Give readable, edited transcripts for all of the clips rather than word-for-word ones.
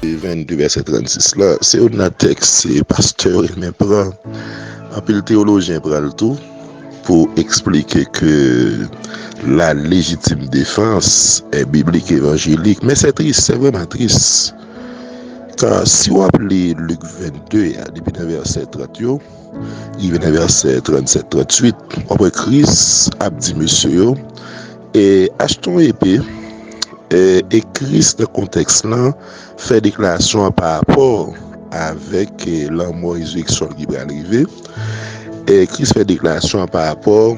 22 verset 36 là, c'est un texte, c'est pasteur il me prend un peu le théologien prend le tout pour expliquer que la légitime défense est biblique évangélique, mais c'est triste, c'est vraiment triste. Car si vous appelez Luc 22, depuis le verset 30, il vient au verset 37-38, après Christ a dit monsieur, et achetons épée, et Christ, dans le contexte là, fait déclaration par rapport avec la mort et résurrection qui va arriver. Et Christ fait déclaration par rapport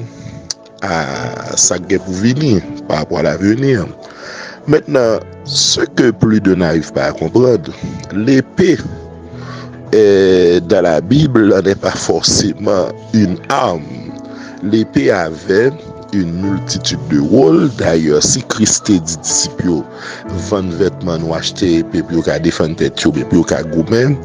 à sa guerre pour venir, par rapport à l'avenir. Maintenant, ce que plus de n'arrivent pas à comprendre, l'épée dans la Bible n'est pas forcément une arme. L'épée avait une multitude de rôles. D'ailleurs, si Christ dit disciples, vendre vêtements ou acheter épée pour qu'à défendre tête, pour qu'à gommer,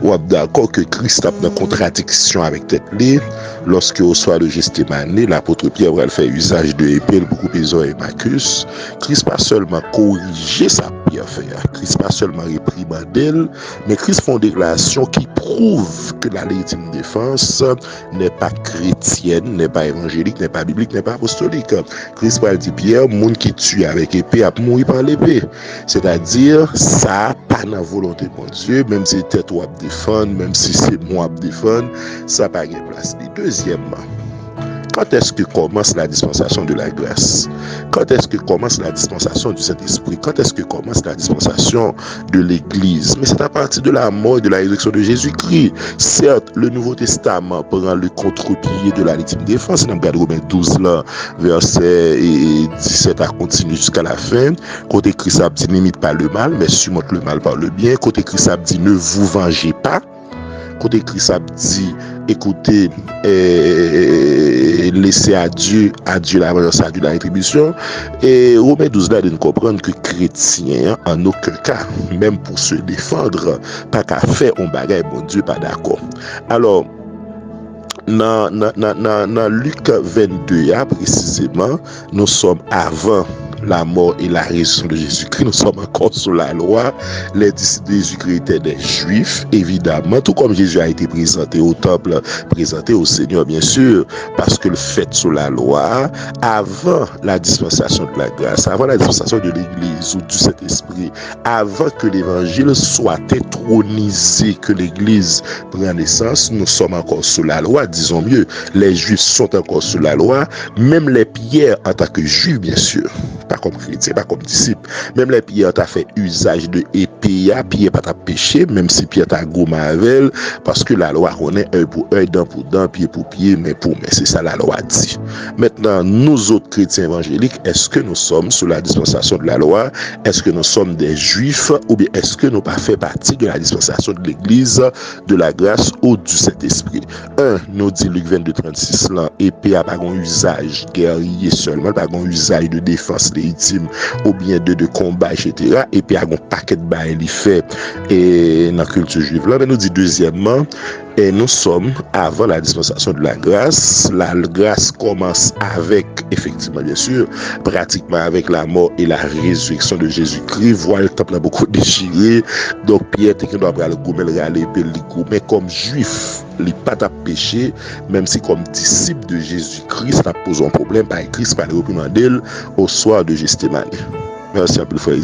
ou d'accord que Christ a une contradiction avec tête li. Lorsque au soir de Gethsémani, l'apôtre Pierre va faire usage de épée pour couper les oreilles Marcus. Christ pas seulement corriger sa Pierre faire, Christ pas seulement réprimander, mais Christ fait une déclaration qui prouve que la légitime défense n'est pas chrétienne, n'est pas évangélique, n'est pas biblique, n'est pas apostolique. Christ va dire Pierre, monde qui tue avec épée a mourir par l'épée. C'est-à-dire, ça pas dans la volonté de mon Dieu, même si c'est toi à défendre, même si c'est moi à défendre, ça n'a pas de place. Et deuxièmement, quand est-ce que commence la dispensation de la grâce? Quand est-ce que commence la dispensation du Saint-Esprit? Quand est-ce que commence la dispensation de l'Église? Mais c'est à partir de la mort et de la résurrection de Jésus-Christ. Certes, le Nouveau Testament prend le contre-pied de la légitime défense. Dans le Romains 12, là, verset 17 à continuer jusqu'à la fin. Côté Christ a dit, n'imite pas le mal, mais surmonte le mal par le bien. Côté Christ a dit, ne vous vengez pas. Côté Christ a dit, écoutez, laissez à Dieu la vengeance, à Dieu la rétribution. Et Romains 12 là, de nous comprendre que chrétien, en aucun cas, même pour se défendre, pas qu'à faire un bagage, bon Dieu, pas d'accord. Alors, dans Luc 22, précisément, nous sommes avant la mort et la résurrection de Jésus-Christ. Nous sommes encore sous la loi. Les disciples de Jésus-Christ étaient des Juifs, évidemment, tout comme Jésus a été présenté au temple, présenté au Seigneur, bien sûr, parce que le fait sous la loi, avant la dispensation de la grâce, avant la dispensation de l'Église ou du Saint-Esprit, avant que l'Évangile soit intronisé, que l'Église prenne naissance, nous sommes encore sous la loi, disons mieux, les Juifs sont encore sous la loi, même les Pierres en tant que Juifs, bien sûr, pas comme chrétien, pas comme disciple. Même les Pierre t'a fait usage de épée, Pierre pas t'a péché, même si Pierre t'a gommé avec, parce que la loi connaît œil pour œil, dent pour dent, pied pour pied, mais pour mais c'est ça la loi dit. Maintenant, nous autres chrétiens évangéliques, est-ce que nous sommes sous la dispensation de la loi? Est-ce que nous sommes des Juifs ou bien est-ce que nous pas fait partie de la dispensation de l'Église, de la grâce ou du Saint-Esprit? Nous dit Luc 22-36 là, épée a pas un usage guerrier seulement, pas un usage de défense légitime ou bien de combat, etc. Et puis, il y a un paquet de bails qui fait dans la culture juive. Là, mais nous dit deuxièmement, et nous sommes avant la dispensation de la grâce. La grâce commence avec, effectivement, bien sûr, pratiquement avec la mort et la résurrection de Jésus-Christ. Voilà, le temple a beaucoup déchiré. Donc, Pierre, qui doit prendre le gommel, mais comme juif, il n'est pas à péché, même si comme disciple de Jésus-Christ, ça pose un problème par Christ, par le reprimandel au soir de Gethsémani. Merci à plus, frère.